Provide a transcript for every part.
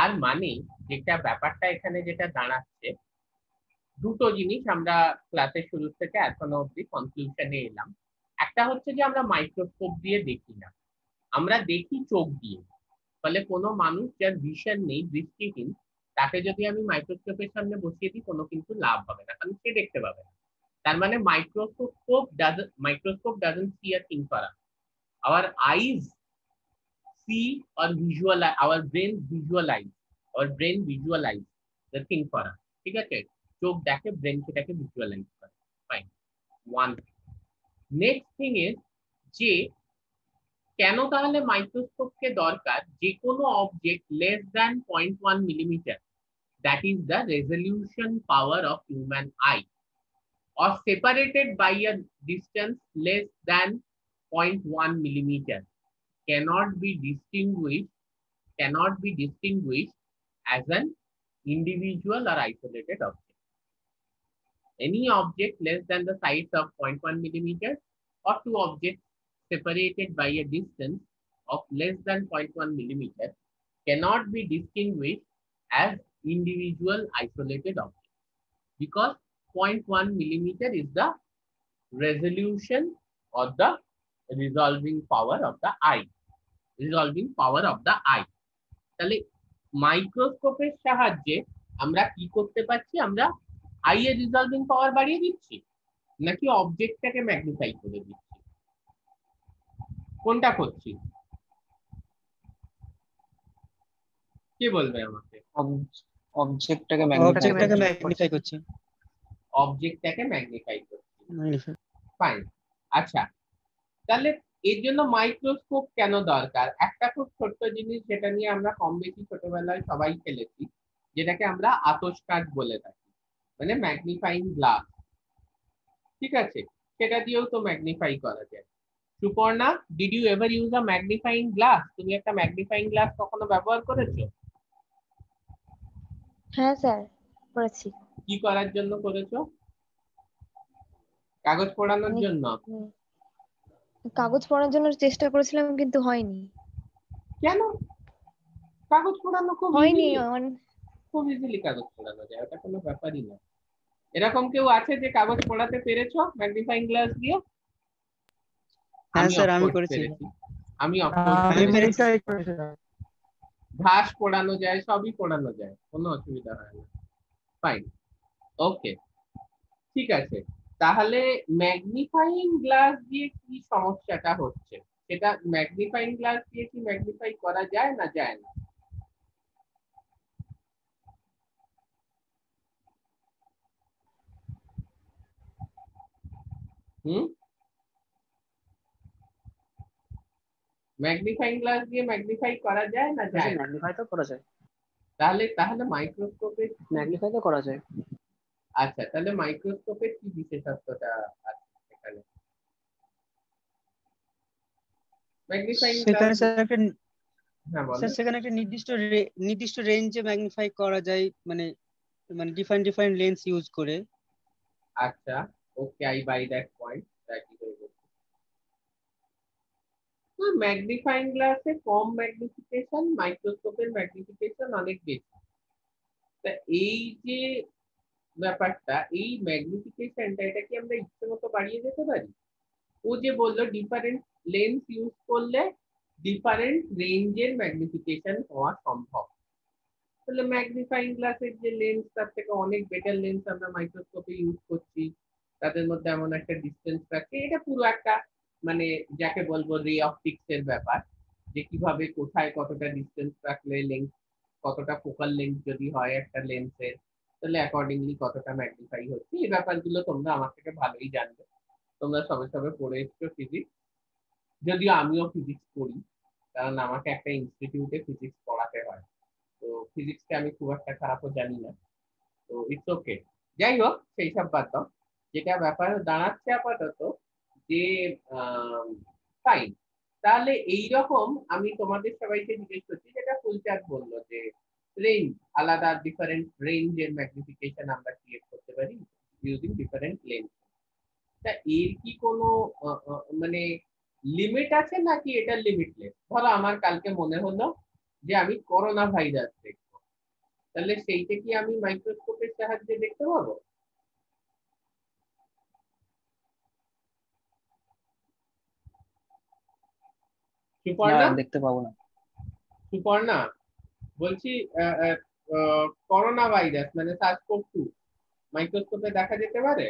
তার মানে যেটা ব্যাপারটা এখানে যেটা দাঁড়াচ্ছে, দুটো জিনিস আমরা ক্লাসের শুরু থেকে এখনো অব্দি কনক্লুশনে এলাম। একটা হচ্ছে যে আমরা মাইক্রোস্কোপ দিয়ে দেখি না, আমরা দেখি চোখ দিয়ে। ফলে কোনো মানুষ যার ভিশন নেই, দৃষ্টিহীন, তাকে যদি আমি মাইক্রোস্কোপের সামনে বসিয়ে দিই কোনো কিন্তু লাভ হবে না, কারণ সে দেখতে পাবে না। তার মানে microscope doesn't see a thing for us. Our eyes see or visualize, our brain visualize the thing for us. ঠিক আছে, চোখ দেখে, ব্রেন সেটাকে ভিজুয়ালাইজ করে। Fine, one. Next thing is যে কেন তাহলে মাইক্রোস্কোপকে দরকার? যে কোনো object less than 0.1 millimetre, that is the resolution power of human eye, or separated by a distance less than 0.1 millimeter, cannot be distinguished as an individual or isolated object. Any object less than the size of 0.1 millimeter or two objects separated by a distance of less than 0.1 millimeter cannot be distinguished as individual isolated objects, because 0.1 millimeter is the resolution or the resolving power of the eye. তাহলে মাইক্রোস্কোপের সাহায্যে আমরা কি করতে পারছি? আমরা I এর resolving পাওয়ার বাড়িয়ে দিচ্ছি, নাকি অবজেক্টটাকে ম্যাগনিফাই করে দিচ্ছি? কোনটা করছি? কে বলবে আমাকে? অবজেক্টটাকে ম্যাগনিফাই করছি। অবজেক্টটাকে ম্যাগনিফাই করছি, ফাইন। আচ্ছা, তাহলে এর জন্য মাইক্রোস্কোপ কেন দরকার? একটা খুব ছোট্ট জিনিস যেটা নিয়ে আমরা কম বেশি ছোটবেলায় সবাই খেলেছি, যেটাকে আমরা আতশ কাচ বলে থাকি, মানে ম্যাগনিফাইং গ্লাস। ঠিক আছে, সেটা দিয়েও তো ম্যাগনিফাই করা যায়। Suparna, did you ever use a magnifying glass? তুমি একটা ম্যাগনিফাইং গ্লাস কখনো ব্যবহার করেছো? হ্যাঁ স্যার, করেছি। কি করার জন্য করেছো? কাগজ পোড়ানোর জন্য? কাগজ পড়ার জন্য চেষ্টা করেছিলাম, কিন্তু হয়নি। কেন? কাগজ পোড়ানো হয়নি। খুব ইজিলি কাগজ পোড়ানো যায়, ওটা কোনো ব্যাপারই না। এরকম কেউ আছে যে কাগজ পোড়াতে পেরেছো ম্যাগনিফাইং গ্লাস দিয়ে? হ্যাঁ স্যার, আমি করেছি। আমি ঘাস পোড়ানো যায়, সবই পোড়ানো যায়, কোনো অসুবিধা হয় না। ফাইন, ওকে, ঠিক আছে। তাহলে ম্যাগনিফাইং গ্লাস দিয়ে কি সমস্যাটা হচ্ছে? সেটা ম্যাগনিফাইং গ্লাস দিয়ে কি ম্যাগনিফাই করা যায় না যায় না? ম্যাগনিফাইং গ্লাস দিয়ে ম্যাগনিফাই করা যায় না যায় না? ম্যাগনিফাই তো করা যায়। তাহলে মাইক্রোস্কোপে ম্যাগনিফাই তো করা যায়। আচ্ছা, তাহলে মাইক্রোস্কোপের কি বিশেষত্বটা আছে এখানে? ম্যাগনিফাইং গ্লাস সেখানে একটা নির্দিষ্ট রেঞ্জে ম্যাগনিফাই করা যায়, মানে ডিফারেন্ট লেন্স ইউজ করে। আচ্ছা, okay, I buy that point. Magnifying গ্লাসে কম ম্যাগনিফিকেশন, মাইক্রোস্কোপের ম্যাগনিফিকেশন অনেক বেশি। তা এই যে ব্যাপারটা, এই ম্যাগনিফিকেশনটা, এটা কি আমরা ইচ্ছে মতো বাড়িয়ে যেতে পারি? ও যে বললো ডিফারেন্ট লেন্স ইউজ করলে ডিফারেন্ট রেঞ্জের ম্যাগনিফিকেশন হওয়া সম্ভব। তাহলে ম্যাগনিফাইং গ্লাসের যে লেন্স, তার থেকে অনেক বেটার লেন্স আমরা মাইক্রোস্কোপে ইউজ করছি, তাদের মধ্যে এমন একটা ডিসটেন্স থাকে। এটা পুরো একটা মানে যাকে বলবো রে অপটিক্স এর ব্যাপার, যে কিভাবে কোথায় কতটা ডিসটেন্স রাখলে লেন্স, কতটা ফোকাল লেন্থ যদি হয় একটা লেন্সের, তাহলে অ্যাকর্ডিংলি কতটা ম্যাগনিফাই হচ্ছে। এই ব্যাপারগুলো তোমরা আমার থেকে ভালোই জানবে, তোমরা সবে সবে পড়ে এসছো ফিজিক্স, যদিও আমিও ফিজিক্স পড়ি, কারণ আমাকে একটা ইনস্টিটিউটে ফিজিক্স পড়াতে হয়। তো ফিজিক্সকে আমি খুব একটা খারাপও জানি না, তো ইটস ওকে। যাই হোক, সেই সব বাদ দাও। যেটা ব্যাপার দাঁড়াচ্ছে আপাতত যে ফাইন, তাহলে এইরকম আমি তোমাদের সবাইকে জিজ্ঞেস করছি, যেটা ফুলচাঁদ বললো যে রেঞ্জ আলাদা, ডিফারেন্ট রেঞ্জের ম্যাগনিফিকেশন আমরা ক্রিয়েট করতে পারি ইউজিং ডিফারেন্ট লেন্স। তা এর কি কোনো মানে লিমিট আছে, নাকি এটা লিমিটলেস? ধরো আমার কালকে মনে হলো যে আমি করোনা ভাইরাস দেখবো, তাহলে সেইটা কি আমি মাইক্রোস্কোপের সাহায্যে দেখতে পাবো? না, সুপর্ণা, দেখতে পাবো না। সুপর্ণা বলছি, করোনা ভাইরাস মানে SARS-CoV-2 মাইক্রোস্কোপে দেখা যেতে পারে?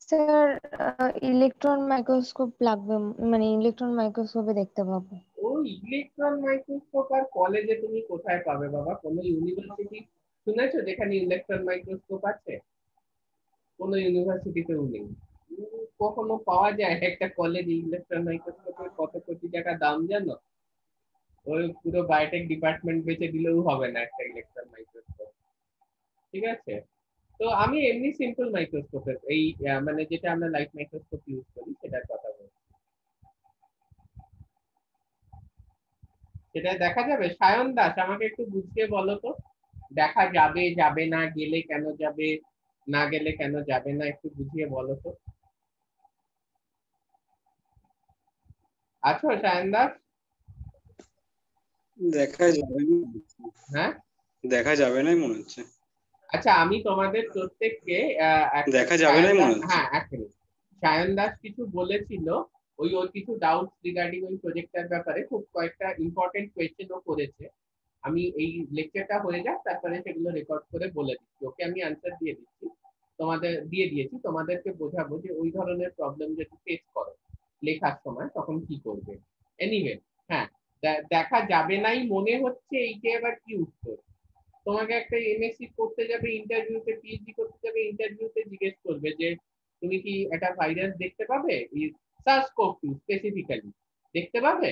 স্যার ইলেকট্রন মাইক্রোস্কোপ লাগবে, মানে ইলেকট্রন মাইক্রোস্কোপে দেখতে পাবো। ও ইলেকট্রন মাইক্রোস্কোপ আর কলেজে তুমি কোথায় পাবে বাবা? কোনো ইউনিভার্সিটি শুনেছো যেখানে ইলেকট্রন মাইক্রোস্কোপ আছে? কোনো ইউনিভার্সিটিতেও নেই। কখনো পাওয়া যায় একটা কলেজে ইলেকট্রন মাইক্রোস্কোপের কত কোটি টাকা দাম জানো? ওই পুরো বায়োটেক ডিপার্টমেন্ট বেচে দিলেও হবে না একটা ইলেকট্রন মাইক্রোস্কোপ। ঠিক আছে, তো আমি এমনি সিম্পল মাইক্রোস্কোপের এই মানে যেটা আমরা লাইট মাইক্রোস্কোপ ইউজ করি সেটার কথা বলছি। সেটা দেখা যাবে? সায়ন দাস আমাকে একটু বুঝিয়ে বলো তো, দেখা যাবে, যাবে না, গেলে কেন যাবে, না গেলে কেন যাবে না, একটু বুঝিয়ে বলো তো। আছো সায়ন দাস? দেখা যাবে না। হ্যাঁ, দেখা যাবে না মনে হচ্ছে। আচ্ছা আমি তোমাদের প্রত্যেককে দেখা যাবে না মনে হচ্ছে। হ্যাঁ এক মিনিট, সায়ন দাস কিছু বলেছিল, ওর কিছু ডাউট রিগার্ডিং ওই প্রজেক্টটার ব্যাপারে, খুব কয়েকটা ইম্পর্টেন্ট কোয়েশ্চেনও করেছে। আমি এই লেকচারটা হয়ে যাক তারপরে সেগুলো রেকর্ড করে বলে দিচ্ছি, ওকে আমি আনসার দিয়ে দিচ্ছি, তোমাদের দিয়ে দিয়েছি, তোমাদেরকে বোঝাবো যে ওই ধরনের প্রবলেম যদি ফেস করো লেখার সময় তখন কি করবে। এনিওয়ে, হ্যাঁ, দেখা যাবে নাই মনে হচ্ছে, এইটা এবার কি উত্তর? তোমাকে একটা এমএসসি করতে যাবে, ইন্টারভিউতে পিএইচডি করতে যাবে, ইন্টারভিউতে জিজ্ঞেস করবে যে তুমি কি একটা ভাইরাস দেখতে পাবে, SARS-CoV-2 স্পেসিফিক্যালি দেখতে পাবে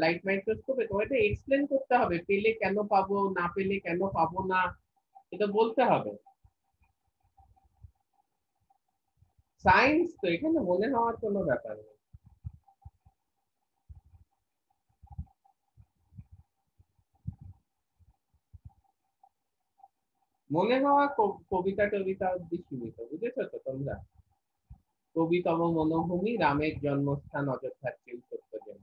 লাইট মাইক্রোস্কোপে? তোমাকে এক্সপ্লেন করতে হবে, পেলে কেন পাবো, না পেলে কেন পাবো না, এটা বলতে হবে। সায়েন্স তো, এখানে মনে হওয়ার কোনো ব্যাপার নেই। মনে হওয়া কবিতা টবিতা অব্দি সীমিত, বুঝেছো তো তোমরা? কবিতম মনোভূমি, রামের জন্মস্থান, অযোধ্যার কেউ সত্য যেন।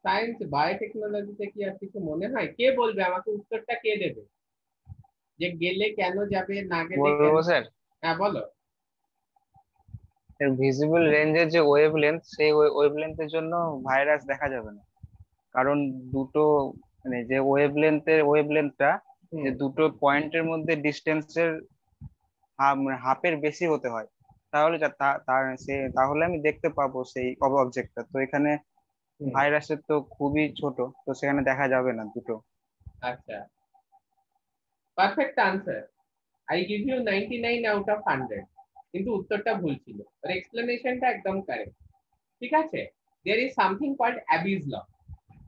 সায়েন্স বায়োটেকনোলজিতে কি আর কিছু মনে হয়? কে বলবে আমাকে, উত্তরটা কে দেবে যে গেলে কেন যাবে, না গেলে কেন? বলবো স্যার, হ্যাঁ বলো। ভিজিবল রেঞ্জের যে ওয়েভলেন্থ, সেই ওয়েভলেন্থের জন্য ভাইরাস দেখা যাবে না। কারণ দুটো, মানে যে ওয়েভলেন্থটা যে হুম, দুটো পয়েন্টের মধ্যে ডিস্টেন্সের হাফের বেশি হতে হয়, তাহলে তাহলে আমি দেখতে পাবো সেই অবজেক্টটা। তো এখানে হুম, ভাইরাসের তো খুবই ছোট, তো সেখানে দেখা যাবে না দুটো। আচ্ছা, perfect answer. I give you 99 out of 100, কিন্তু উত্তরটা ভুল ছিল, আর এক্সপ্লেনেশনটা একদম কারেক্ট। ঠিক আছে, there is something called Abbe's law.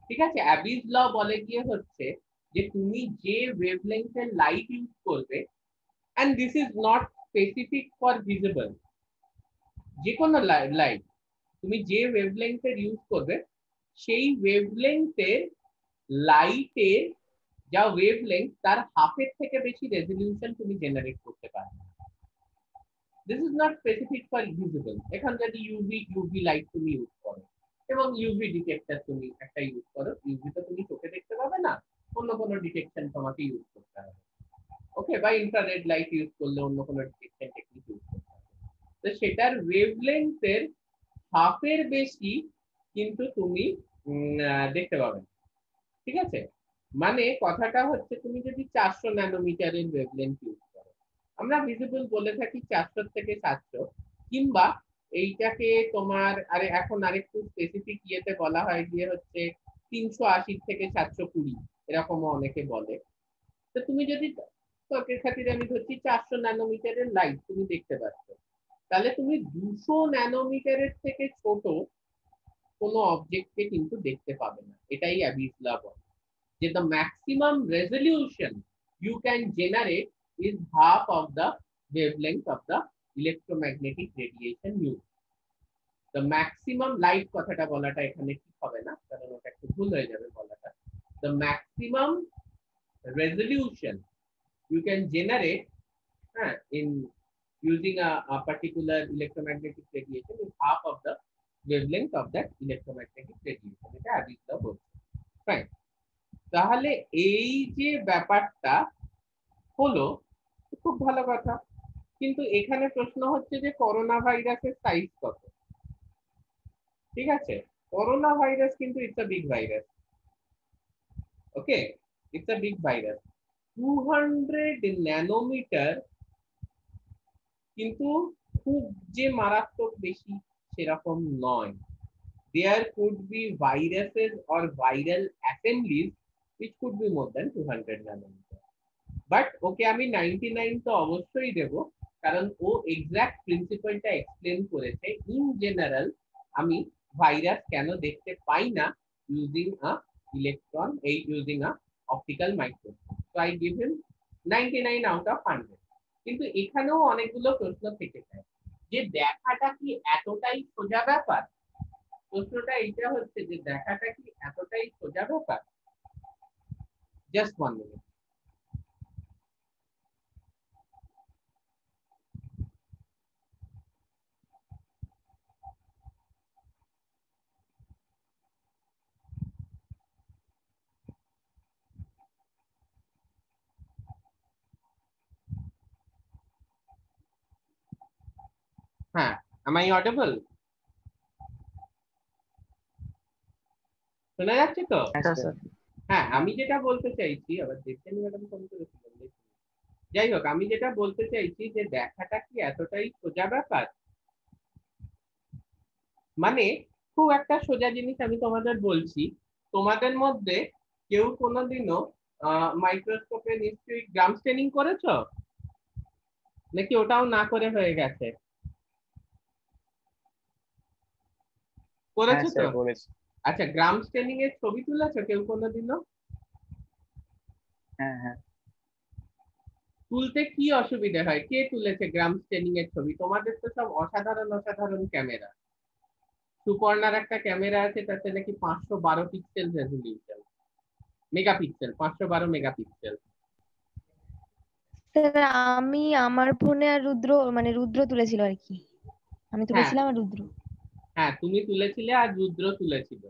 ঠিক আছে, অ্যাবিস ল বলে গিয়ে হচ্ছে যে তুমি যে ওয়েভলেংথের লাইট ইউজ করবে, and this is not specific for visible, যে কোনো লাইট তুমি যে ওয়েভলেংথের ইউজ করবে সেই ওয়েভলেংথের লাইটের যা ওয়েভলেংথ তার হাফের থেকে বেশি রেজলিউশন তুমি জেনারেট করতে পারবে। This is not specific for visible. এখন যদি ইউভি লাইট তুমি ইউজ করো এবং ইউভি ডিটেক্টর তুমি একটা ইউজ করো, ইউভি তো তুমি চোখে দেখতে পাবে না, অন্য কোনো ডিটেকশন তোমাকে ইউজ করতে হবে। ওকে, বা ইনফ্রারেড লাইট ইউজ করলে অন্য কোনো ডিটেকশন টেকনিক ইউজ করতে হবে। তো সেটার ওয়েভলেংথের হাফের বেশি কিন্তু তুমি দেখতে পাবে। ঠিক আছে, মানে কথাটা হচ্ছে তুমি যদি 400 ন্যানোমিটারের ওয়েভলেন্থ ইউজ করো, আমরা ভিজিবল বলে থাকি 400 থেকে 700, কিংবা এইটাকে তোমার আরে এখন আরেকটু স্পেসিফিক ইয়েতে বলা হয় গিয়ে হচ্ছে 380 থেকে 720, এরকমও অনেকে বলে। তো তুমি যদি তর্কের খাতিরে আমি ধরছি 400 ন্যানোমিটারের লাইট তুমি দেখতে পাচ্ছ, তাহলে তুমি 200 ন্যানোমিটারের থেকে ছোট কোনো অবজেক্টকে কিন্তু দেখতে পাবে না। এটাই অ্যাবিস ল বলে যে the maximum resolution you can generate is half of the wavelength of the electromagnetic radiation used. The maximum light কথাটা বলাটা এখানে ঠিক হবে না, কারণ ওটা একটু ভুল হয়ে যাবে বলাটা। The maximum resolution you can generate in using a particular electromagnetic radiation is half of the wavelength of that electromagnetic radiation. এটা অ্যাবিস ল বলছে। ফাইন। তাহলে এই যে ব্যাপারটা হলো খুব ভালো কথা, কিন্তু এখানে প্রশ্ন হচ্ছে যে করোনা ভাইরাসের সাইজ কত? ঠিক আছে, করোনা ভাইরাস কিন্তু it's a big virus. Okay, it's a big virus. 200 nanometre কিন্তু খুব যে মারাত্মক বেশি সেরকম নয়। There could be viruses or viral assemblies which could be more than 200 nanometer. But ওকে আমি 99 তো অবশ্যই দেব, কারণ ও এক্সাক্ট প্রিন্সিপালটা এক্সপ্লেন করেছে। ইন জেনারেল আমি ভাইরাস কেন দেখতে পাই না using a electron, using a optical microscope. So I give him 99 out of 100। কিন্তু এখানেও অনেকগুলো প্রশ্ন থেকে যায় যে দেখাটা কি এতটাই সোজা ব্যাপার? প্রশ্নটা এইটা হচ্ছে যে দেখাটা কি এতটাই সোজা ব্যাপার? Just 1 minute. হ্যাঁ, am I audible? শোনা যাচ্ছে তো? হ্যাঁ, আমি যেটা বলতে চাইছি, আবার দেখছেন ম্যাডাম ফোন করেছিলেন, যাই হোক, আমি যেটা বলতে চাইছি যে দেখাটা কি এতটাই সোজা ব্যাপার? মানে খুব একটা সোজা জিনিস আমি তোমাদের বলছি, তোমাদের মধ্যে কেউ কোনোদিনও মাইক্রোস্কোপে নিশ্চয়ই গ্রাম স্টেনিং করেছো, নাকি ওটাও না করে হয়ে গেছে? করেছো তো? আচ্ছা, গ্রাম স্টেনিং এর ছবি তুলেছো কেউ কোনোদিনও? হ্যাঁ। তুলতে কি অসুবিধা হয়? কে তুলেছে গ্রাম স্টেনিং এর ছবি? তোমাদের তো সব অসাধারণ অসাধারণ ক্যামেরা। সুপর্ণার একটা ক্যামেরা আছে, তাতে নাকি 512 পিক্সেল রেজোলিউশন, মেগাপিক্সেল, 512 মেগাপিক্সেল। আমি আমার ফোনে আর রুদ্র তুলেছিল আর কি, আমি তুলেছিলাম আর রুদ্র। হ্যাঁ, তুমি তুলেছিলে আর রুদ্র তুলেছিল।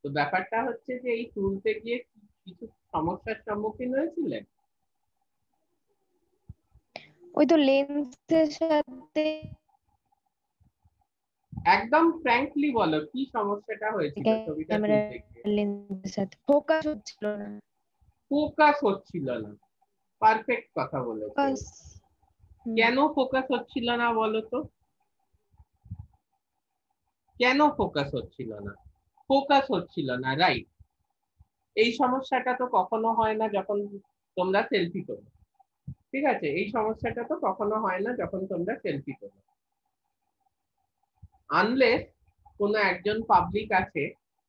তো ব্যাপারটা হচ্ছে যে এই তুলতে গিয়ে কিছু সমস্যার সম্মুখীন হয়েছিলেন? ওই তো লেন্সের সাথে, একদম ফ্র্যাঙ্কলি বলো কি সমস্যাটা হয়েছিল ছবিটা তুলতে গিয়ে? লেন্সের সাথে ফোকাস হচ্ছিল না। ফোকাস হচ্ছিল না, পারফেক্ট কথা বলেছো। কেন ফোকাস হচ্ছিল না বলো তো? কেন ফোকাস হচ্ছিল না? ফোকাস হচ্ছিল না, রাইট। এই সমস্যাটা তো কখনো হয় না যখন তোমরা সেলফি তোলো। ঠিক আছে, এই সমস্যাটা তো কখনো হয় না যখন তোমরা সেলফি তোলো, আনলেস কোনো একজন পাবলিক আছে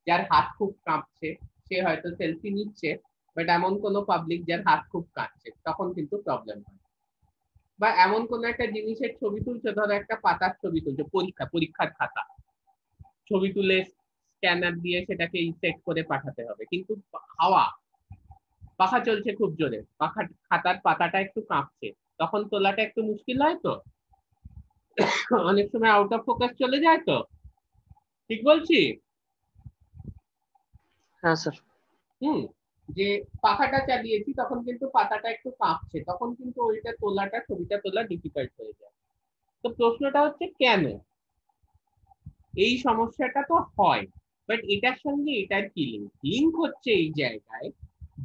যার হাত খুব কাঁপছে, সে হয়তো সেলফি নিচ্ছে, বাট এমন কোনো পাবলিক যার হাত খুব কাঁপছে, তখন কিন্তু প্রবলেম হয়। বা এমন কোনো একটা জিনিসের ছবি তুলছো, ধরো একটা পাতার ছবি তুলছো, পরীক্ষার খাতা ছবি তুলে স্ক্যানার দিয়ে সেটাকে সেট করে পাঠাতে হবে, কিন্তু হাওয়া, পাখা চলছে খুব জোরে, খাতার পাতাটা একটু কাঁপছে, তখন তোলাটা একটু মুশকিল হয় তো, অনেক সময় আউট অফ ফোকাস চলে যায় তো। ঠিক বলছি? হ্যাঁ স্যার। যে পাখাটা চালিয়েছি তখন কিন্তু পাতাটা একটু কাঁপছে, তখন কিন্তু ওইটা তোলাটা, ছবিটা তোলা ডিফিকাল্ট হয়ে যায়। তো প্রশ্নটা হচ্ছে কেন এই সমস্যাটা তো হয়, বাট এটার সঙ্গে এটার কি লিঙ্ক হচ্ছে এই জায়গায়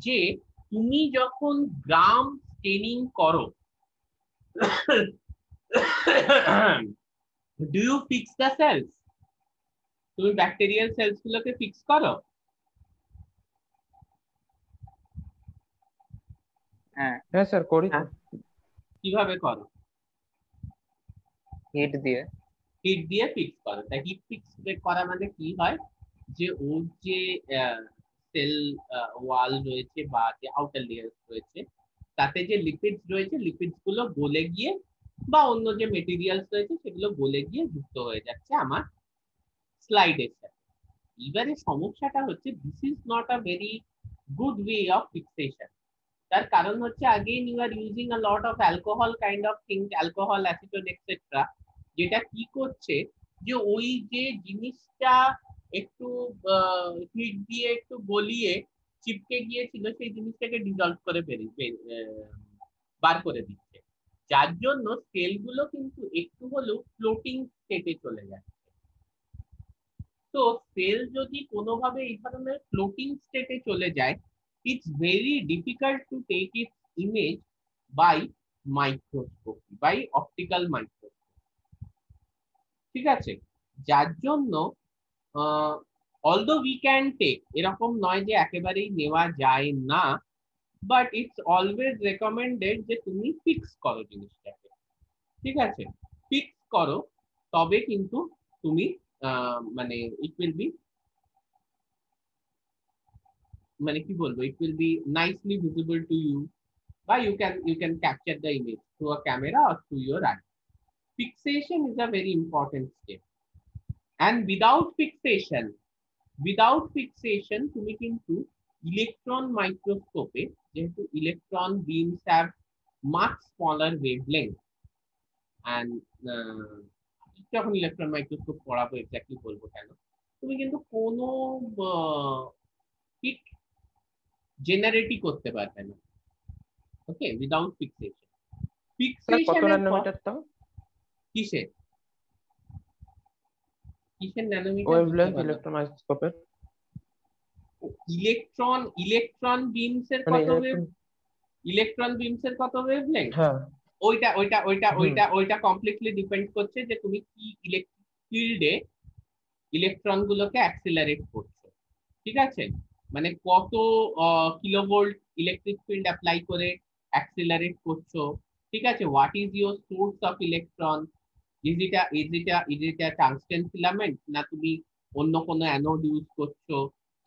যে তুমি যখন গ্রাম স্টেনিং করো, do you fix the cells? তুমি ব্যাকটেরিয়াল সেলস গুলোকে ফিক্স করো? হ্যাঁ স্যার করি। কিভাবে করো? হিট দিয়ে ফিক্স করো। তা হিট ফিক্স করা মানে কি হয়, যে ওর যে সেল ওয়াল রয়েছে বা যে আউটার লেয়ার রয়েছে, তাতে যে লিপিডস রয়েছে, লিপিডস গুলো গলে গিয়ে বা অন্য যে মেটেরিয়ালস রয়েছে সেগুলো গলে গিয়ে যুক্ত হয়ে যাচ্ছে আমার স্লাইডের সাথে। এবারে সমস্যাটা হচ্ছে this is not a very good way of fixation. তার কারণ হচ্ছে again you are using a lot of alcohol kind of things, alcohol, acetone etc, যেটা কি করছে যে ওই যে জিনিসটা একটু হিট দিয়ে একটু গলিয়ে চিপকে গিয়েছিল সেই জিনিসটাকে ডিজলভ করে বার করে দিচ্ছে, যার জন্য সেলগুলো কিন্তু একটু হলেও ফ্লোটিং স্টেটে চলে যাচ্ছে। তো সেল যদি কোনোভাবে এই ধরনের ফ্লোটিং স্টেটে চলে যায়, it's very difficult to take its image by microscopy, by optical microscopy. ঠিক আছে, যার জন্য অলদো উই ক্যান টেক, এরকম নয় যে একেবারেই নেওয়া যায় না, বাট ইটস অলওয়েজ রেকমেন্ডেড যে তুমি ফিক্স করো জিনিসটাকে। ঠিক আছে, ফিক্স করো, তবে কিন্তু তুমি মানে ইট উইল বি, মানে কি বলবো, it will be nicely visible to you, বা you can capture the image through a camera or through your eye. Fixation is a very important step, and without fixation তুমি কিন্তু ইলেকট্রন মাইক্রোস্কোপে, যেহেতু electron beans have much smaller wavelength, and যখন electron microscope পড়াবো exactly বলবো কেন, তুমি কিন্তু কোনো পিক জেনারেটই করতে পারবে না। ওকে, উইদাউট ফিক্সেশন। কত ন্যানোমিটার তাও? কিসের ন্যানোমিটার? ওয়েভলেংথ ইলেকট্রন মাইক্রোস্কোপের। ইলেকট্রন বিমস এর কত ওয়েভ, ইলেকট্রন বিমস এর কত ওয়েভলেংথ? হ্যাঁ, ওইটা কমপ্লিটলি ডিপেন্ড করছে যে তুমি কি ইলেকট্রিক ফিল্ডে ইলেকট্রন গুলোকে অ্যাক্সিলারেট করছো। ঠিক আছে, মানে কত কিলোভোল্ট ইলেকট্রিক ফিল্ড অ্যাপ্লাই করে অ্যাক্সিলারেট করছো। ঠিক আছে, what is your source of electron, is it a tungsten filament, না তুমি অন্য কোনো অ্যানোড ইউজ করছো,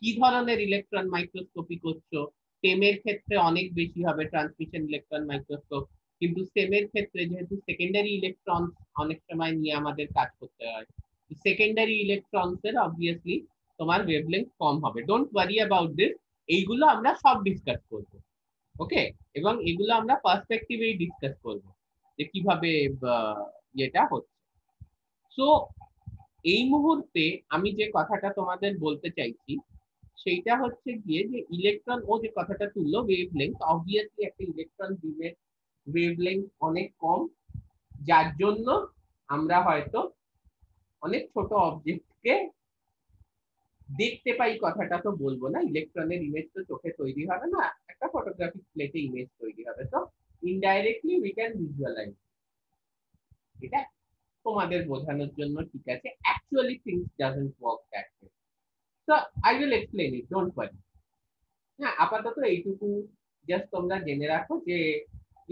কি ধরনের ইলেকট্রন মাইক্রোস্কোপি করছো। সেমের ক্ষেত্রে অনেক বেশি হবে ট্রান্সমিশন ইলেকট্রন মাইক্রোস্কোপ, কিন্তু সেমের ক্ষেত্রে যেহেতু সেকেন্ডারি ইলেকট্রন অনেক সময় নিয়ে আমাদের কাজ করতে হয়, সেকেন্ডারি ইলেকট্রনস এর অবভিয়াসলি তোমার ওয়েভলেংথ কম হবে। ডোন্ট ওয়ারি অ্যাবাউট দিস, এইগুলো আমরা সব ডিসকাস করব। ওকে, এবং এগুলো আমরা পার্সপেক্টিভেই ডিসকাস করব যে কিভাবে এটা হচ্ছে। সো এই মুহূর্তে আমি যে কথাটা তোমাদের বলতে চাইছি সেইটা হচ্ছে গিয়ে যে ইলেকট্রন, ও যে কথাটা তুললো ওয়েভলেংথ, অবভিয়াসলি একটা ইলেকট্রন বিমের ওয়েভলেংথ অনেক কম, যার জন্য আমরা হয়তো অনেক ছোট অবজেক্টকে দেখতে পাই। কথাটা তো বলবো না, ইলেকট্রনের ইমেজ তো চোখে তৈরি হবে না, একটা ফটোগ্রাফিক প্লেটে ইমেজ তৈরি হবে, তো ইনডাইরেক্টলি উই ক্যান ভিজুয়ালাইজ। এটা তোমাদের বোঝানোর জন্য, ঠিক আছে, actually things doesn't work that way. So I will explain it, don't worry. হ্যাঁ, আপাতত এইটুকু জাস্ট তোমরা জেনে রাখো যে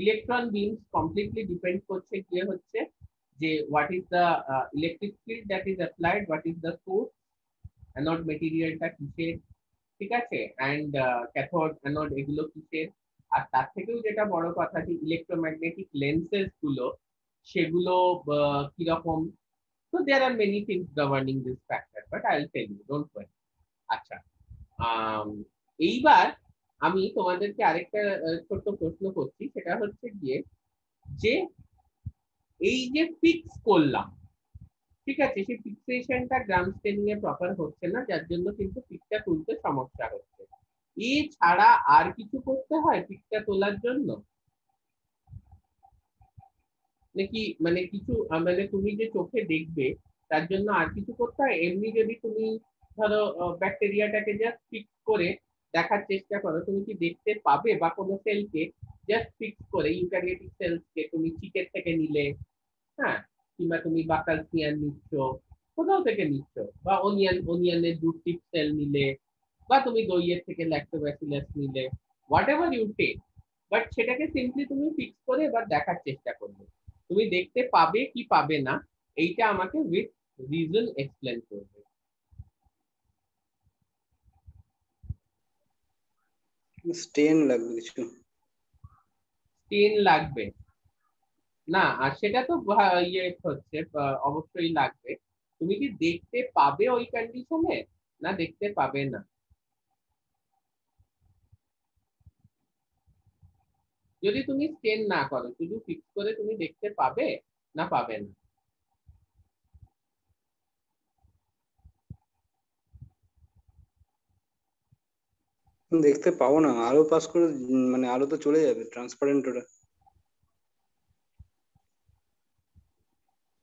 ইলেকট্রন বিমস কমপ্লিটলি ডিপেন্ড করছে গিয়ে হচ্ছে যে what is the electric field that is applied, what is the source, anode মেটেরিয়ালটা কিসের, ঠিক আছে, অ্যান্ড ক্যাথোড অ্যানোড এগুলো কিসের, আর তার থেকেও যেটা বড় কথা যে ইলেকট্রোম্যাগনেটিক লেন্সেস গুলো সেগুলো কিরকম। So there are many things governing this factor, but I'll tell you, don't worry. আচ্ছা, এইবার আমি তোমাদেরকে আরেকটা ছোট্ট প্রশ্ন করছি, সেটা হচ্ছে গিয়ে যে এই যে ফিক্স করলাম, ঠিক আছে, সেই ফিক্সেশনটা গ্রাম স্কেলিং এ প্রপার হচ্ছে না, যার জন্য কিন্তু পিকটা তুলতে সমস্যা হচ্ছে। এছাড়া আর কিছু করতে হয় পিকটা তোলার জন্য নাকি, মানে কিছু মানে তুমি যে চোখে দেখবে তার জন্য আর কিছু করতে হয়? এমনি যদি তুমি ধরো ব্যাকটেরিয়াটাকে জাস্ট ফিক্স করে দেখার চেষ্টা করো, তুমি কি দেখতে পাবে? বা কোনো সেলকে জাস্ট ফিক্স করে, ইউক্যারিওটিক সেলসকে তুমি চিকের থেকে নিলে, হ্যাঁ, কিংবা তুমি বাকালসিয়ান নিচ্ছ, কোথাও থেকে নিচ্ছ, বা অনিয়নের দুধ টিপ সেল নিলে, বা তুমি দইয়ের থেকে ল্যাক্টোব্যাসিলাস নিলে, whatever you take, but সেটাকে সিম্পলি তুমি ফিক্স করে এবার দেখার চেষ্টা করবে, তুমি দেখতে পাবে কি পাবে না, এইটা আমাকে উইথ রিজন এক্সপ্লেন করবে। স্টেন লাগবে কিছু? স্টেন লাগবে না, আর সেটা তো ইয়ে হচ্ছে, অবশ্যই লাগবে। তুমি কি দেখতে পাবে ওই কন্ডিশনে, না দেখতে পাবে না? যদি তুমি স্টেন না করো, শুধু ফিক্স করে, তুমি দেখতে পাবে না পাবে না? দেখতে পাবো না, আলো পাস করে মানে আলো তো চলে যাবে, ট্রান্সপারেন্ট ওটা।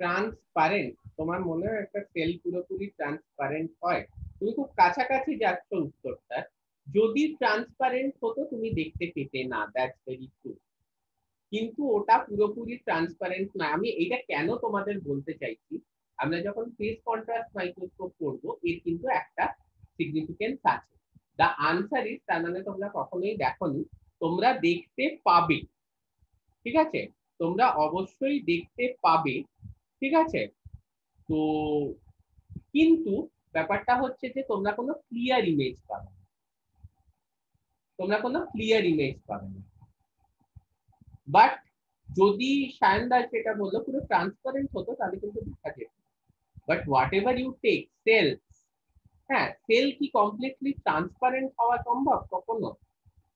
ট্রান্সপারেন্ট, তোমার মনে হয় একটা সেল পুরোপুরি ট্রান্সপারেন্ট হয়? তুমি খুব কাছাকাছি যাচ্ছ উত্তরটা। যদি ট্রান্সপারেন্ট হতো তুমি দেখতে পেতে না, দ্যাটস ভেরি ট্রু, কিন্তু ওটা পুরোপুরি ট্রান্সপারেন্ট না। আমি এটা কেন তোমাদের বলতে চাইছি, আমরা যখন ফেজ কন্ট্রাস্ট মাইক্রোস্কোপ করবো এর কিন্তু একটা সিগনিফিকেন্স আছে। দা আনসার ইজ, তার মানে তোমরা কখনোই দেখোনি, তোমরা দেখতে পাবে, ঠিক আছে, তোমরা অবশ্যই দেখতে পাবে, ঠিক আছে। তো কিন্তু ব্যাপারটা হচ্ছে যে তোমরা কোনো ক্লিয়ার ইমেজ পাবে না, তোমরা কোনো ক্লিয়ার ইমেজ পাবে না। বাট যদি সায়নদাস যেটা বললো পুরো ট্রান্সপারেন্ট হতো তাহলে কিন্তু দেখা যেত। But whatever you take cell, হ্যাঁ সেল কি কমপ্লিটলি ট্রান্সপারেন্ট হওয়া সম্ভব কখনো?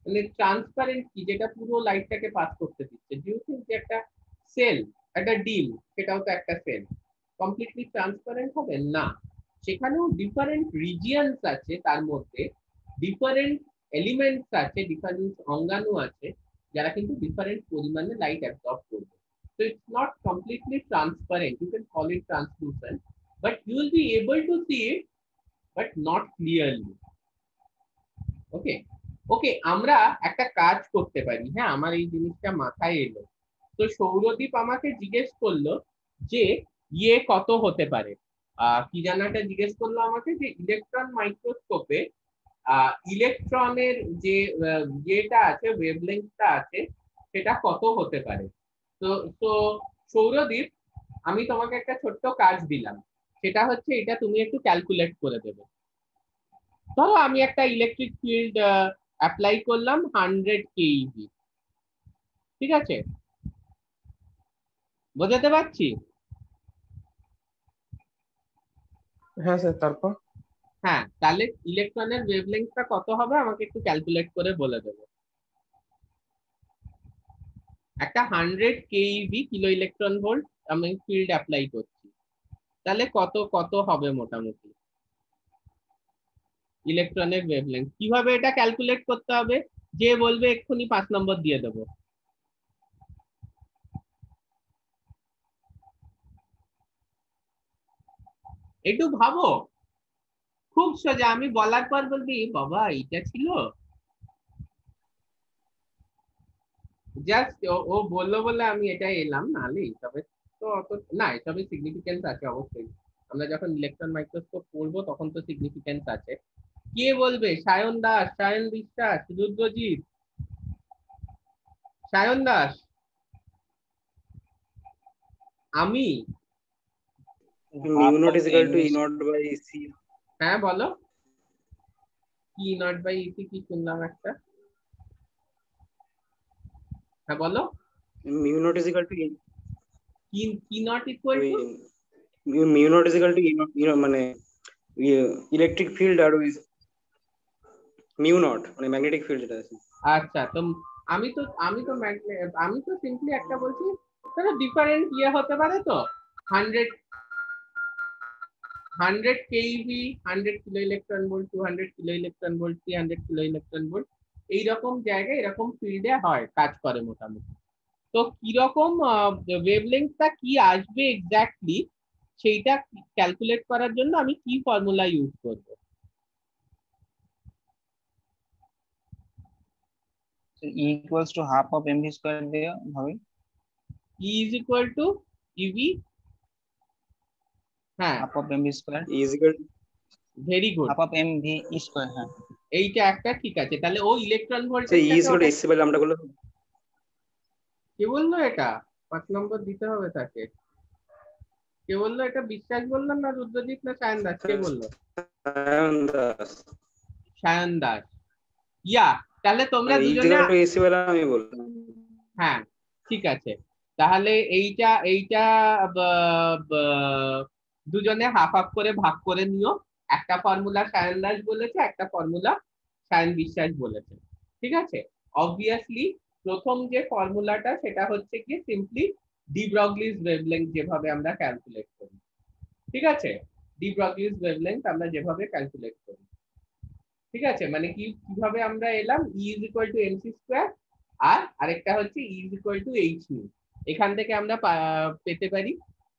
মানে ট্রান্সপারেন্ট কি, যেটা পুরো লাইটটাকে পাস করতে দিচ্ছে। ডু ইউ থিংক যে একটা সেল, একটা ডিম, সেটাও তো একটা সেল, কমপ্লিটলি ট্রান্সপারেন্ট হবে না? সেখানেও ডিফারেন্ট রিজিয়নস আছে, তার মধ্যে ডিফারেন্ট এলিমেন্টস আছে, ডিফারেন্ট অঙ্গাণু আছে যারা কিন্তু ডিফারেন্ট পরিমাণে লাইট অ্যাবজর্ব করবে। So it's not completely transparent. You can call it translucent, but you will be able to see it, but not clearly. ওকে ওকে, আমরা একটা কাজ করতে পারি। হ্যাঁ, আমার এই জিনিসটা মাথায় এলো। তো সৌরদীপ আমাকে জিজ্ঞেস করলো যে ইয়ে কত হতে পারে, কি জানাটা জিজ্ঞেস করলো আমাকে, যে ইলেকট্রন মাইক্রোস্কোপে ইলেকট্রনের যে ইয়েটা আছে, ওয়েভলেন্থটা আছে, সেটা কত হতে পারে। তো তো সৌরদীপ, আমি তোমাকে একটা ছোট্ট কাজ দিলাম, সেটা হচ্ছে এটা তুমি একটু ক্যালকুলেট করে দেবে। ধরো আমি একটা ইলেকট্রিক ফিল্ড অ্যাপ্লাই করলাম 100 কেইভি, ঠিক আছে, বোঝাতে পারছি? হ্যাঁ স্যার, তারপর? হ্যাঁ, তাহলে ইলেকট্রনের ওয়েভলেন্থটা কত হবে আমাকে একটু ক্যালকুলেট করে বলে দেবো। একটা 100 কেইভি, কিলো ইলেকট্রন ভোল্ট, আমি ফিল্ড অ্যাপ্লাই করছি, তাহলে কত কত হবে মোটামুটি ইলেকট্রনের ওয়েভলেন্থ? কিভাবে এটা ক্যালকুলেট করতে হবে, যে বলবে এক্ষুনি 5 নম্বর দিয়ে দেবো। একটু ভাবো, খুব সোজা, আমি বলার পর বলবি বাবা এইটা ছিল। জাস্ট ও বললো বলে আমি এটা এলাম, নাহলে তবে তো অত না, এসবের সিগনিফিকেন্স আছে অবশ্যই। আমরা যখন ইলেকট্রন মাইক্রোস্কোপ করবো তখন তো সিগনিফিকেন্স আছে। কে বলবে? সায়ন দাস, সায়ন বিশ্বাস, রুদ্রজিৎ, সায়ন দাস, আমি। Mu not is equal to E nought by C. হ্যাঁ বলো, কি নট বাই ইসি, কি শুনলাম একটা? হ্যাঁ বলো, mu not is equal to কি naught equal to? Mu not is equal to E naught মানে ইলেকট্রিক ফিল্ড আর মিউ নট মানে ম্যাগনেটিক ফিল্ড যেটা আছে। আচ্ছা, তো আমি তো সিম্পলি একটা বলছি, তাহলে ডিফারেন্ট ইয়ে হতে পারে তো। 100 কেইভি, 100 kilo electron volt, 200 kilo electron volt, 300 kilo electron volt, এইরকম জায়গায় এরকম ফিল্ডে হয়, কাজ করে মোটামুটি। তো কিরকম ওয়েভলেন্থটা কি আসবে এক্স্যাক্টলি, সেইটা ক্যালকুলেট করার জন্য আমি কি ফর্মুলা ইউজ করব? E equals to half of mv square দেওয়া হবে। E is equal to EV, হ্যাঁ half of mv square, is equal very good, half of mv square। হ্যাঁ, এইটা একটা ঠিক আছে। তাহলে ও electron to voltage E is equal to SC by lambda করলে কে বললো এটা 5 নম্বর দিতে হবে তাকে? কে বললো এটা? বিশ্বাস বললাম না রুদ্রজিৎ না সায়ন দাস, কে বললো? সায়ন দাস। সায়ন দাস, ইয়া। তাহলে তোমরা ই ইজ দুজনে, equal to SC by lambda আমি বললাম। হ্যাঁ ঠিক আছে, তাহলে এইটা দুজনে হাফ হাফ করে ভাগ করে নিও। একটা ফর্মুলা সায়ন দাস বলেছে, একটা ফর্মুলা সায়ন বিশ্বাস বলেছে, ঠিক আছে। অবভিয়াসলি প্রথম যে ফর্মুলাটা সেটা হচ্ছে কি সিম্পলি ডি ব্রগলিস ওয়েভলেংথ, যেভাবে আমরা ক্যালকুলেট করি, ঠিক আছে, ডি ব্রগলিস ওয়েভলেংথ আমরা যেভাবে ক্যালকুলেট করি। ঠিক আছে, মানে কিভাবে আমরা এলাম E is equal to mc square, আর আরেকটা হচ্ছে E is equal to h nu. এখান থেকে আমরা পেতে পারি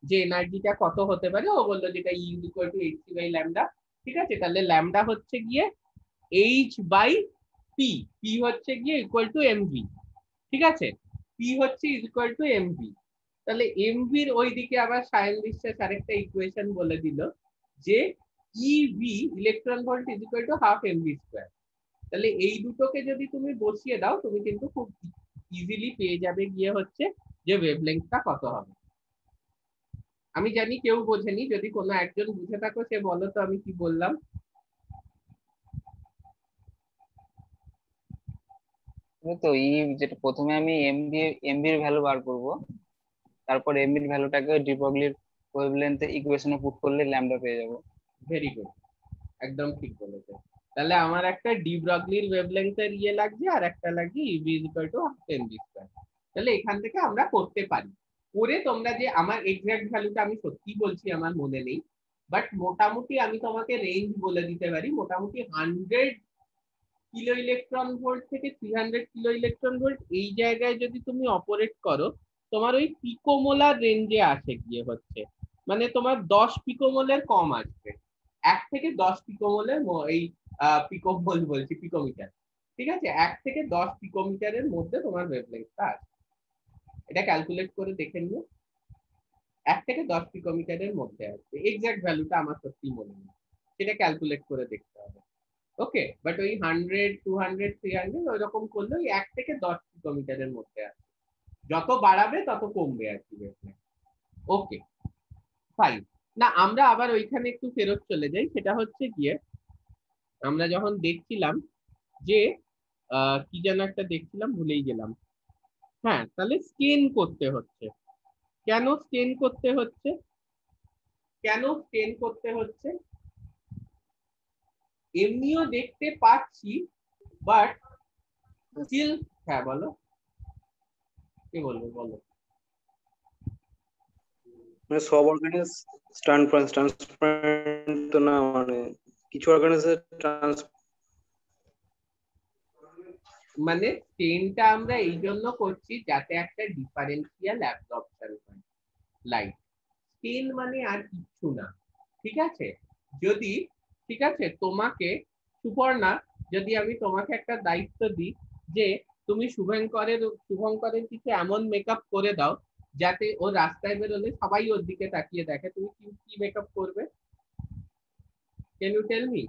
যে এনার্জিটা কত হতে পারে। ও বললো যেটা E is equal to hc by lambda. ঠিক আছে, তাহলে ল্যামডা হচ্ছে গিয়ে h বাই p, p হচ্ছে গিয়ে ইকুয়াল টু mv। ঠিক আছে, p হচ্ছে ইজ ইকুয়াল টু mv। তাহলে mv এর ওইদিকে আবার সায়ন বিশ্বাস আরেকটা ইকুয়েশন বলে দিল যে ev electron volt is equal to half mv square. তাহলে এই দুটোকে যদি তুমি বসিয়ে দাও তুমি কিন্তু খুব ইজিলি পেয়ে যাবে গিয়ে হচ্ছে যে ওয়েভলেংথটা কত হবে। আমি জানি কেউ বোঝেনি, যদি কোনো একজন বুঝে থাকো সে বলো তো আমি কি বললাম। তো যেটা প্রথমে আমি এমবি এর ভ্যালু বার করব, তারপর এমবি এর ভ্যালুটাকে ডি ব্রগলির ওয়েভলেন্থ ইকুয়েশনে পুট করলে ল্যামডা পেয়ে যাব। ভেরি গুড, একদম ঠিক বলেছে। তাহলে আমার একটা ডি ব্রগলির ওয়েভলেংথের ইয়ে লাগছে আর একটা লাগছে E is equal to half MV square. তাহলে এখান থেকে আমরা করতে পারি। করে তোমরা যে আমার এক্সাক্ট ভ্যালুটা আমি সত্যি বলছি আমার মনে নেই, বাট মোটামুটি আমি তোমাকে রেঞ্জ বলে দিতে পারি। মোটামুটি 100 কিলো ইলেকট্রন ভোল্ট থেকে 300 কিলো ইলেকট্রন ভোল্ট এই জায়গায় যদি তুমি অপারেট করো, তোমার ওই পিকোমোলার রেঞ্জে আসে গিয়ে হচ্ছে, মানে তোমার 10 পিকোমোলের কম আসবে। 1 থেকে 10 পিকোমোলের এই পিকোমোল বলছি পিকোমিটার। ঠিক আছে, 1 থেকে 10 পিকোমিটারের মধ্যে তোমার ওয়েভলেংথটা আছে। এটা ক্যালকুলেট করে দেখে নিও, 1 থেকে 10 পিকোমিটারের মধ্যে আসবে। এক্সাক্ট ভ্যালুটা আমার সত্যি মনে নেই, সেটা ক্যালকুলেট করে দেখতে হবে। ওকে, বাট ওই 100 200 300 ওই রকম করলে ওই 1 থেকে 10 কিলোমিটারের মধ্যে আছে। যত বাড়াবে তত কমবে আর কি ওয়েভলেংথ। Okay fine. না আমরা আবার ওইখানে একটু ফেরত চলে যাই। সেটা হচ্ছে গিয়ে আমরা যখন দেখছিলাম যে কি যেন একটা দেখছিলাম ভুলেই গেলাম। হ্যাঁ, তাহলে স্কেন করতে হচ্ছে। কেন স্কেন করতে হচ্ছে? কেন স্কেন করতে হচ্ছে? এমনিও দেখতে পাচ্ছি বাট স্টিল। হ্যাঁ বলো, কি বলবো বলো। মানে সব অর্গানিজ ট্রান্সপারেন্ট তো না, মানে কিছু অর্গানিজের মানে স্টেনটা আমরা এই জন্য করছি যাতে একটা ডিফারেন্সিয়াল অ্যাবজর্পশন হয় লাইট। স্টেন মানে আর কিছু না। ঠিক আছে, যদি ঠিক আছে তোমাকে সুপর্ণা, যদি আমি তোমাকে একটা দায়িত্ব দিই যে তুমি শুভঙ্করের কিছু এমন মেকআপ করে দাও যাতে ও রাস্তায় বেরোলে সবাই ওর দিকে তাকিয়ে দেখে, তুমি কি মেকআপ করবে? Can you tell me?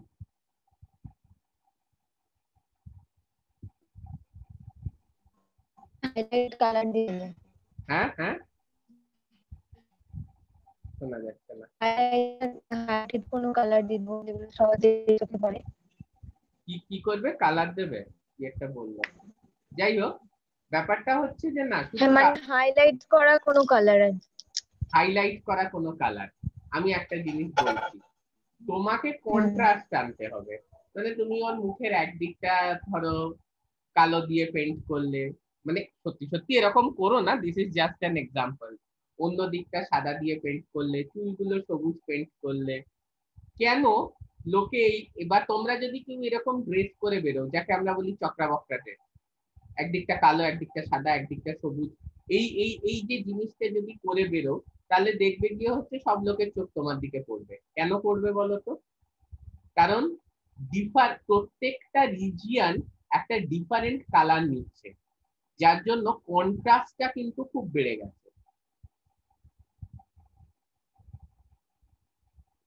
Highlight colour দিয়ে হ্যাঁ হ্যাঁ, শোনা যাচ্ছে না। হাইলাইট কোনো কালার দিব যেগুলো সহজে চোখে পড়ে। কি করবে? কালার দেবে? কি একটা বললো। যাই হোক, ব্যাপারটা হচ্ছে যে না মানে হাইলাইট করা কোনো কালার আছে, হাইলাইট করা কোনো কালার। আমি একটা জিনিস বলছি, তোমাকে কন্ট্রাস্ট আনতে হবে। মানে তুমি ওর মুখের একদিকটা ধরো কালো দিয়ে পেইন্ট করলে, মানে সত্যি সত্যি এরকম করো না, this is just an example. অন্য দিকটা সাদা দিয়ে পেইন্ট করলে, চুলগুলো সবুজ পেইন্ট করলে। কেন লোকে এবার তোমরা যদি কেউ এরকম ড্রেস করে বেরো, যাকে আমরা বলি চক্রা বক্রা ড্রেস, একদিকটা কালো একদিকটা সাদা একদিকটা সবুজ, এই এই এই যে জিনিসটা যদি করে বেরো, তাহলে দেখবে গিয়ে হচ্ছে সব লোকের চোখ তোমার দিকে পড়বে। কেন পড়বে বলো তো? কারণ প্রত্যেকটা রিজিয়ন একটা ডিফারেন্ট কালার নিচ্ছে, যার জন্য কন্ট্রাস্টটা কিন্তু খুব বেড়ে গেছে।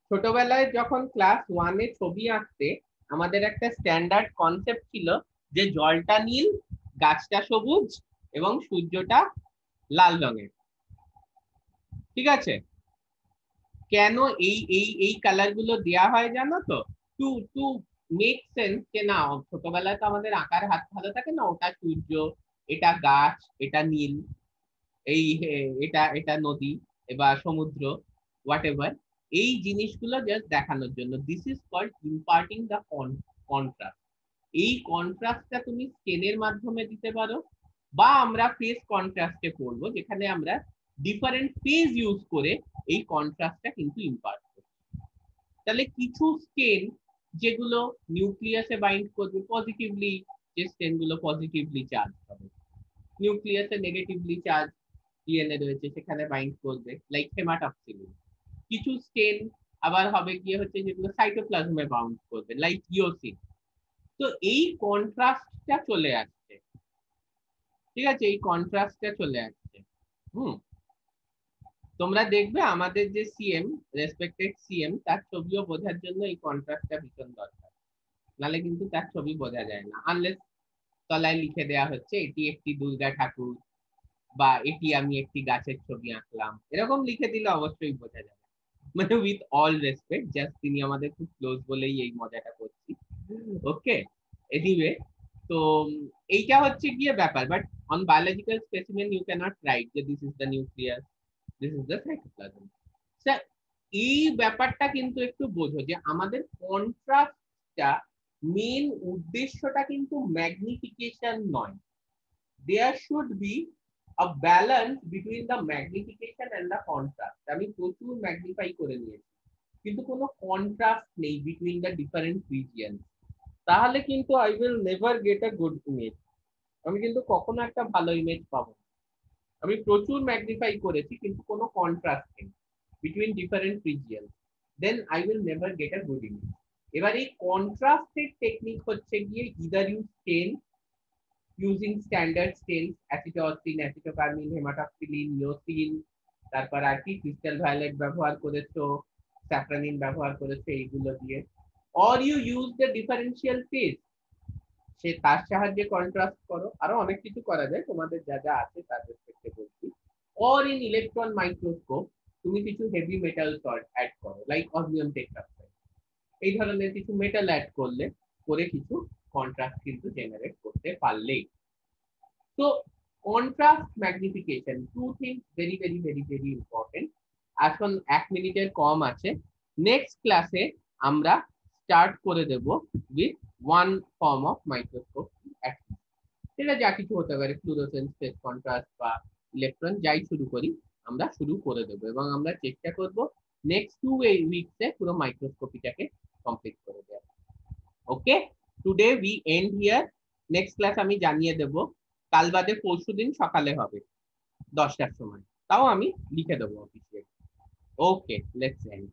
ছোটবেলায় যখন ক্লাস 1-এ ছবি আঁকতে আমাদের একটা স্ট্যান্ডার্ড কনসেপ্ট ছিল যে জলটা নীল, গাছটা সবুজ এবং সূর্যটা লাল রঙের। ঠিক আছে, কেন এই এই এই কালার গুলো দেয়া হয় জানো তো? টু টু মেক সেন্স যে না ছোটবেলায় তো আমাদের আঁকার হাত ভালো থাকে না, ওটা সূর্য, এটা গাছ, এটা নীল, এই এটা এটা নদী বা সমুদ্র, হোয়াট এভার, এই জিনিসগুলো জাস্ট দেখানোর জন্য। This is called imparting the contrast. এই কন্ট্রাস্টটা তুমি স্কেনের মাধ্যমে দিতে পারো, বা আমরা ফেস কন্ট্রাস্টে করব, যেখানে আমরা ডিফারেন্ট ফেজ ইউজ করে এই কন্ট্রাস্টটা কিন্তু ইম্পার্ট করছি। তাহলে কিছু স্কেন যেগুলো নিউক্লিয়াসে বাইন্ড করবে পজিটিভলি, যে স্টেন গুলো পজিটিভলি চার্জ হবে, নিউক্লিয়াসে নেগেটিভলি চার্জ ডিএনএ রয়েছে সেখানে বাইন্ড করবে, লাইক হেমাটক্সিলিন। কিছু স্টেন আবার হবে গিয়ে হচ্ছে যেগুলো সাইটোপ্লাজমে বাউন্ড করবে, লাইক ইওসিন। তো এই কন্ট্রাস্টটা চলে আসছে, ঠিক আছে, এই কন্ট্রাস্টটা চলে আসছে। তোমরা দেখবে আমাদের যে সিএম, রেসপেক্টেড সিএম, তার ছবিও বোঝার জন্য এই কন্ট্রাস্টটা ভীষণ দরকার, নাহলে কিন্তু তার ছবি বোঝা যায় না, আনলেস তলায় লিখে দেওয়া হচ্ছে এটি একটি দুর্গা ঠাকুর বা এটি আমি একটি গাছের ছবি আঁকলাম, এরকম লিখে দিলে অবশ্যই বোঝা যাবে। মানে উইথ অল রেসপেক্ট, জাস্ট তিনি আমাদের খুব ক্লোজ বলেই এই মজাটা করছি। ওকে, এনিওয়ে, তো এইটা হচ্ছে গিয়ে ব্যাপার। But on biological specimen you can't write যে this is the nucleus, this is the cytoplasm. Sir, এই ব্যাপারটা কিন্তু একটু বোঝো যে আমাদের কন্ট্রাস্টটা মেন উদ্দেশ্যটা কিন্তু ম্যাগনিফিকেশন নয়। There should be a balance between the magnification and the contrast. আমি প্রচুর ম্যাগনিফাই করে নিয়েছি, কিন্তু কোনো কন্ট্রাস্ট নেই বিটুইন দ্য ডিফারেন্ট রিজিয়ন, তাহলে কিন্তু I will never get a good image. আমি কিন্তু কখনো একটা ভালো ইমেজ পাবো না। আমি প্রচুর ম্যাগনিফাই করেছি কিন্তু কোনো কন্ট্রাস্ট নেই between different region, then I will never get a good image. এবার এই কন্ট্রাস্টের টেকনিক হচ্ছে গিয়ে either you stain using standard stains, acetosine, acetocarmine, hematoxylin, iosine, তারপর আর কি ক্রিস্টাল ভায়োলেট ব্যবহার করেছো, স্যাফরানিন ব্যবহার করেছো, এইগুলো দিয়ে, or you use the differential phase, সে তার সাহায্যে কন্ট্রাস্ট করো, আরো অনেক কিছু করা যায়, তোমাদের যা যা আছে তার রেসপেক্টে বলছি। or in electron microscope তুমি কিছু হেভি মেটাল অ্যাড করো, লাইক অসমিয়াম টেট্রাক্সাইড, এই ধরনের কিছু মেটাল অ্যাড করলে করে কিছু কন্ট্রাস্ট কিন্তু জেনারেট করতে পারলেই। So contrast magnification, two things very very very very important. এখন 1 মিনিটের কম আছে, নেক্সট ক্লাসে আমরা স্টার্ট করে দেব with one form of microscope, সেটা যা কিছু হতে পারে, ফ্লুরোসেন্স, ফেজ কন্ট্রাস্ট বা ইলেকট্রন, যাই শুরু করি আমরা শুরু করে দেবো, এবং আমরা চেষ্টা করব নেক্সট 2 উইকসে পুরো মাইক্রোস্কোপিটাকে কমপ্লিট করে দেওয়া। Okay, today we end here. Next class আমি জানিয়ে দেব কাল বাদে পরশুদিন সকালে হবে 10টার সময়, তাও আমি লিখে দেবো অফিসিয়ালি। Okay, let's and.